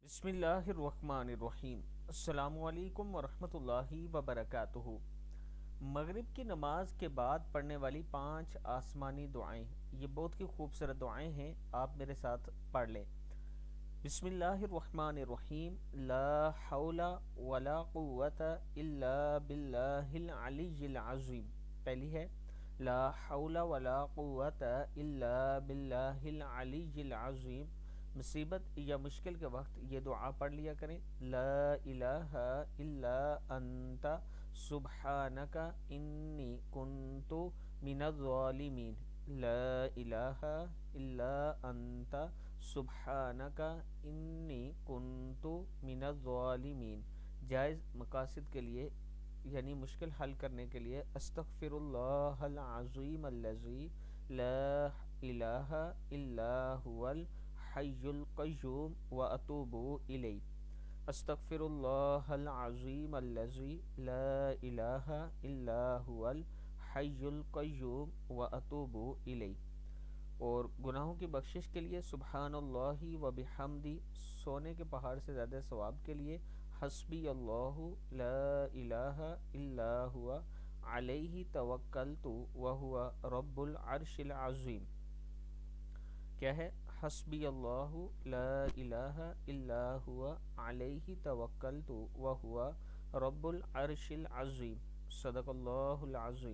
بسم اللہ الرحمن الرحیم۔ السلام علیکم ورحمۃ اللہ وبرکاتہ۔ مغرب کی نماز کے بعد پڑھنے والی 5 آسمانی دعائیں، یہ بہت ہی خوبصورت دعائیں ہیں، آپ میرے ساتھ پڑھ لیں۔ بسم اللہ الرحمن الرحیم۔ لا حول ولا قوت الا باللہ العلی العظیم۔ پہلی ہے لا حول ولا قوت الا باللہ العلی العظیم۔ مصیبت یا مشکل کے وقت یہ دعا پڑھ لیا کریں۔ لا الہ الا انت سبحانک انی کنت من الظالمین۔ لا الہ الا انت سبحانک انی کنت من الظالمین۔ جائز مقاصد کے لیے یعنی مشکل حل کرنے کے لیے استغفر اللہ العظیم الذی لا الہ الا هو الحی القیوم واتوب الیہ۔ استغفر اللہ العظیم الذی لا الہ الا هو الحی القیوم واتوب الیہ۔ اور گناہوں کی بخشش کے لیے سبحان اللہ و بحمدی، سونے کے پہاڑ سے زیادہ ثواب کے لیے حسبی اللہ لا الہ الا ہوا علیہ توکلت وہو رب العرش العظیم۔ کیا ہے؟ حسبی اللہ لا الہ الا ہوا علیہ توکلت وہو رب العرش العظیم۔ صدق اللہ العظیم۔